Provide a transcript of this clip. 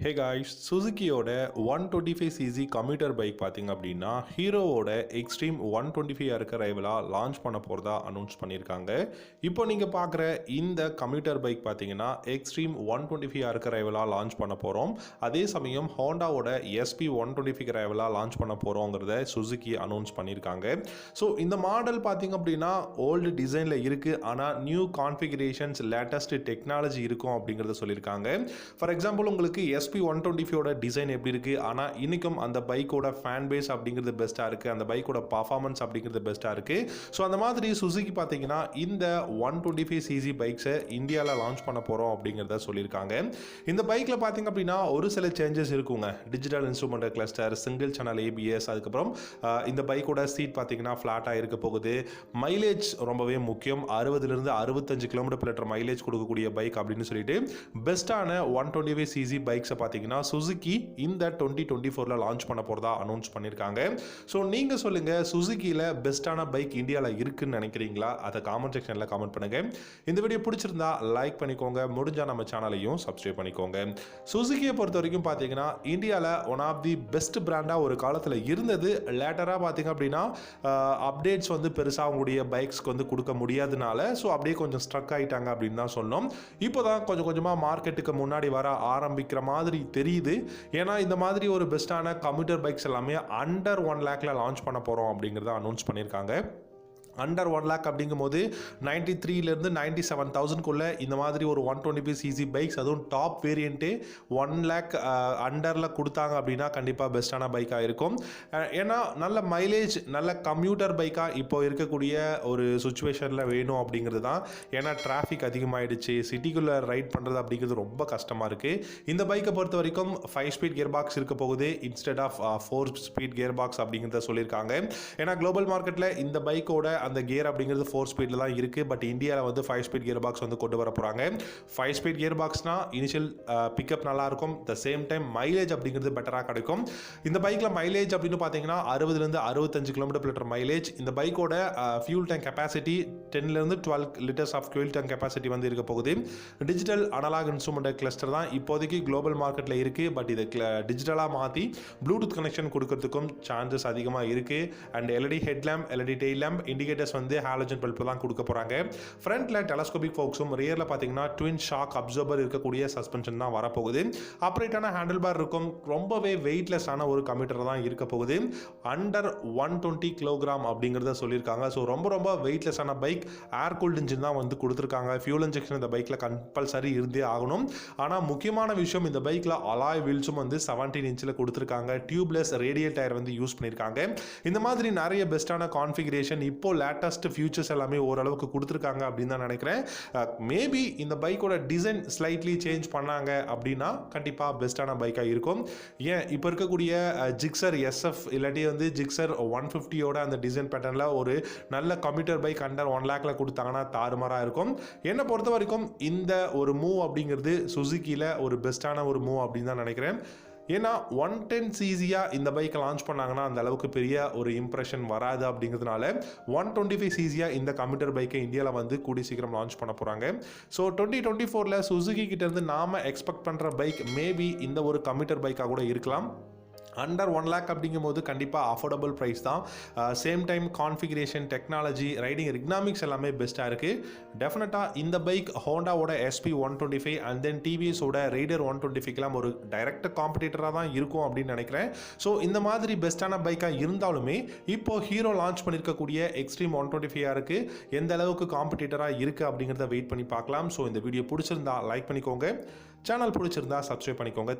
ஹே guys, சுசுகியோட 125cc commuter bike பார்த்தீங்க அப்படின்னா ஹீரோவோட எக்ஸ்ட்ரீம் 125 இருக்க ரைவலாக லான்ச் பண்ண போகிறதா அனௌன்ஸ் பண்ணியிருக்காங்க. இப்போ நீங்கள் பார்க்குற இந்த கம்யூட்டர் பைக் பார்த்தீங்கன்னா எக்ஸ்ட்ரீம் 125 இருக்க ரைவலாக லான்ச் பண்ண போகிறோம். அதே சமயம் ஹோண்டாவோட SP 125 ரைவலாக லான்ச் பண்ண போகிறோங்கிறத சுசுகி அனௌன்ஸ் பண்ணியிருக்காங்க. ஸோ இந்த மாடல் பார்த்தீங்க அப்படின்னா ஓல்டு டிசைனில் இருக்குது, ஆனால் நியூ கான்ஃபிகரேஷன்ஸ் லேட்டஸ்ட் டெக்னாலஜி இருக்கும் அப்படிங்கிறத சொல்லியிருக்காங்க. ஃபார் எக்ஸாம்பிள் உங்களுக்கு SP 125 டிசைன் எப்படி இருக்குது, ஆனால் இன்றைக்கும் அந்த பைக்கோட ஃபேன் பேஸ் அப்படிங்கிறது பெஸ்ட்டாக இருக்குது, அந்த பைக்கோட பர்ஃபார்மன்ஸ் அப்படிங்கிறது பெஸ்ட்டாக இருக்குது. ஸோ அந்த மாதிரி சுசுகி பார்த்தீங்கன்னா இந்த 125cc பைக்ஸை இந்தியாவில் லான்ச் பண்ண போகிறோம் அப்படிங்கிறத சொல்லியிருக்காங்க. இந்த பைக்கில் பார்த்தீங்க அப்படின்னா ஒரு சில சேஞ்சஸ் இருக்குங்க. Digital instrument cluster, single channel ABS, அதுக்கப்புறம் இந்த பைக்கோட சீட் பார்த்தீங்கன்னா ஃப்ளாட்டாக இருக்க போகுது. மைலேஜ் ரொம்பவே முக்கியம். 60லேருந்து 65 km/லிட்டர் மைலேஜ் கொடுக்கக்கூடிய பைக் அப்படின்னு சொல்லிட்டு பெஸ்ட்டான 125cc பைக்ஸை பார்த்தீங்கன்னா சுசுகி இந்த 2024 லான்ச் பண்ண போகிறதா அனௌன்ஸ் பண்ணியிருக்காங்க. ஸோ நீங்கள் சொல்லுங்கள், சுசுகியில் பெஸ்ட்டான பைக் இந்தியாவில் இருக்குன்னு நினைக்கிறீங்களா? அதை காமெண்ட் செக்ஷனில் காமெண்ட் பண்ணுங்கள். இந்த வீடியோ பிடிச்சிருந்தா லைக் பண்ணிக்கோங்க, முடிஞ்சால் நம்ம சேனலையும் சப்ஸ்கிரைப் பண்ணிக்கோங்க. சுசுகியை பொறுத்த வரைக்கும் பார்த்தீங்கன்னா இந்தியாவில் ஒன் ஆஃப் தி பெஸ்ட் பிராண்டாக ஒரு காலத்தில் இருந்தது. லேட்டராக பார்த்தீங்க அப்படின்னா அப்டேட்ஸ் வந்து பெருசாக அவங்களுடைய பைக்ஸ்க்கு வந்து கொடுக்க முடியாதனால ஸோ அப்படியே கொஞ்சம் ஸ்ட்ரக் ஆகிட்டாங்க அப்படின்னு தான் சொன்னோம். இப்போ தான் கொஞ்சம் கொஞ்சமாக மார்க்கெட்டுக்கு முன்னாடி வர ஆரம்பிக்கிற மாதிரி தெரியுது. ஏன்னா இந்த மாதிரி ஒரு பெஸ்ட்டான கம்யூட்டர் பைக்ஸ் எல்லாமே அண்டர் 1 lakhல லான்ச் பண்ண போகிறோம் அப்படிங்கிறத அனௌன்ஸ் பண்ணியிருக்காங்க. அண்டர் 1 lakh அப்படிங்கும்போது 93லேருந்து 97,000க்குள்ளே இந்த மாதிரி ஒரு 125cc பைக்ஸ், அதுவும் டாப் வேரியண்ட்டே 1 lakh அண்டரில் கொடுத்தாங்க அப்படின்னா கண்டிப்பாக பெஸ்ட்டான பைக்காக இருக்கும். ஏன்னா நல்ல மைலேஜ், நல்ல கம்யூட்டர் பைக்காக இப்போ இருக்கக்கூடிய ஒரு சுச்சுவேஷனில் வேணும் அப்படிங்கிறது தான். ஏன்னா டிராஃபிக் அதிகமாகிடுச்சு, சிட்டிக்குள்ளே ரைட் பண்ணுறது அப்படிங்கிறது ரொம்ப கஷ்டமாக இருக்குது. இந்த பைக்கை பொறுத்த வரைக்கும் 5 ஸ்பீட் கியர் பாக்ஸ் இருக்க போகுது instead of 4 speed gear box அப்படிங்கிறத சொல்லியிருக்காங்க. ஏன்னா குளோபல் மார்க்கெட்டில் இந்த பைக்கோட அந்த கியர் அப்படிங்கிறது 4 ஸ்பீடில் தான் இருக்குது. பட் இந்தியாவில் வந்து 5 ஸ்பீட் கியர் பாக்ஸ் வந்து கொண்டு வர போகிறாங்க. 5 ஸ்பீட் கியர் பாக்ஸ்னா இனிஷியல் பிக்கப் நல்லாயிருக்கும், த சேம் டைம் மைலேஜ் அப்படிங்கிறது பெட்டராக கிடைக்கும். இந்த பைக்கில் மைலேஜ் அப்படின்னு பார்த்தீங்கன்னா 60லேருந்து 65 km/லிட்டர் மைலேஜ். இந்த பைக்கோட ஃபியூல் டேங்க் கெப்பாசிட்டி 10லேருந்து 12 litres of fuel tank capacity வந்து இருக்க போகுது. டிஜிட்டல் அனலாக் இன்ஸ்ட்ருமெண்ட் கிளஸ்டர் தான் இப்போதைக்கு குளோபல் மார்க்கெட்டில் இருக்குது. பட் இதை டிஜிட்டலாக மாற்றி ப்ளூடூத் கனெக்ஷன் கொடுக்கறதுக்கும் சான்சஸ் அதிகமாக இருக்குது. And LED headlamp, LED tail lamp, indicators வந்து ஹாலஜன் பல்ப் தான் கொடுக்க போறாங்க. ஃப்ரண்ட்ல டெலஸ்கோபிக் ஃபோக்ஸும், ரியர்ல பாத்தீங்கன்னா ட்வின் ஷாக் அப்சர்வர் இருக்கக்கூடிய சஸ்பென்ஷன் தான் வரப்போகுது. ஆப்ரேட்டான ஹேண்டில் பார் இருக்கும். ரொம்பவே வெயிட்லெஸ் ஆன ஒரு கம்யூட்டர் தான் இருக்க போகுது. அண்டர் 120 kg அப்படிங்கிறத சொல்லியிருக்காங்க. ஸோ ரொம்ப ரொம்ப வெயிட்லெஸ் ஆன பைக். ஏர் கூல்ட் இன்ஜின் தான் வந்து கொடுத்துருக்காங்க. ஃபியூல் இன்ஜெக்ஷன் இந்த பைக்ல கம்பல்சரி இருந்தே ஆகணும். ஆனால் முக்கியமான விஷயம், இந்த பைக்ல அலாய் வீல்ஸும் வந்து 17 இன்ச்சில் கொடுத்துருக்காங்க. டியூப்லெஸ் ரேடியல் டயர் வந்து யூஸ் பண்ணியிருக்காங்க. இந்த மாதிரி நிறைய பெஸ்ட்டான கான்ஃபிகரேஷன் இப்போ லேட்டஸ்ட் ஃபியூச்சர்ஸ் எல்லாமே ஓரளவுக்கு கொடுத்துருக்காங்க அப்படின்னு தான் நினைக்கிறேன். மேபி இந்த பைக்கோட டிசைன் ஸ்லைட்லி சேஞ்ச் பண்ணாங்க அப்படின்னா கண்டிப்பாக பெஸ்ட்டான பைக்காக இருக்கும். ஏன் இப்போ இருக்கக்கூடிய ஜிக்ஸர் SF இல்லாட்டி வந்து ஜிக்ஸர் 150யோட அந்த டிசைன் பேட்டர்னில் ஒரு நல்ல கம்யூட்டர் பைக் அண்டர் 1 lakhல கொடுத்தாங்கன்னா தாறுமாறாக இருக்கும். என்னை பொறுத்த வரைக்கும் இந்த ஒரு மூவ் அப்படிங்கிறது சுசுகியில் ஒரு பெஸ்ட்டான ஒரு மூவ் அப்படின்னு தான் நினைக்கிறேன். ஏன்னா 110cc இந்த பைக்கை லான்ச் பண்ணாங்கன்னா அந்த அளவுக்கு பெரிய ஒரு இம்ப்ரெஷன் வராது. அப்படிங்கிறதுனால 125cc இந்த கம்யூட்டர் பைக்கை இந்தியாவில் வந்து கூடி சீக்கிரம் லான்ச் பண்ண போகிறாங்க. ஸோ 2024 சுசுகி கிட்ட இருந்து நாம எக்ஸ்பெக்ட் பண்ணுற பைக் மேபி இந்த ஒரு கம்யூட்டர் பைக்காக கூட இருக்கலாம். அண்டர் 1 lakh அப்படிங்கும்போது கண்டிப்பாக அஃபோர்டபுள் ப்ரைஸ் தான். Same time configuration, technology, riding ergonomics எல்லாமே பெஸ்ட்டாக இருக்குது. டெஃபினட்டாக இந்த பைக் ஹோண்டாவோட SP 125 அண்ட் தென் TVSோட ரைடர் 125க்கெல்லாம் ஒரு டைரக்ட் காம்படிட்டராக தான் இருக்கும் அப்படின்னு நினைக்கிறேன். ஸோ இந்த மாதிரி பெஸ்ட்டான பைக்காக இருந்தாலுமே இப்போ ஹீரோ லான்ச் பண்ணியிருக்கக்கூடிய எக்ஸ்ட்ரீம் 125 இருக்குது. எந்த அளவுக்கு காம்படிட்டராக இருக்குது அப்படிங்கிறத வெயிட் பண்ணி பார்க்கலாம். ஸோ இந்த வீடியோ பிடிச்சிருந்தா லைக் பண்ணிக்கோங்க, சேனல் பிடிச்சிருந்தா சப்ஸ்கிரைப் பண்ணிக்கோங்க.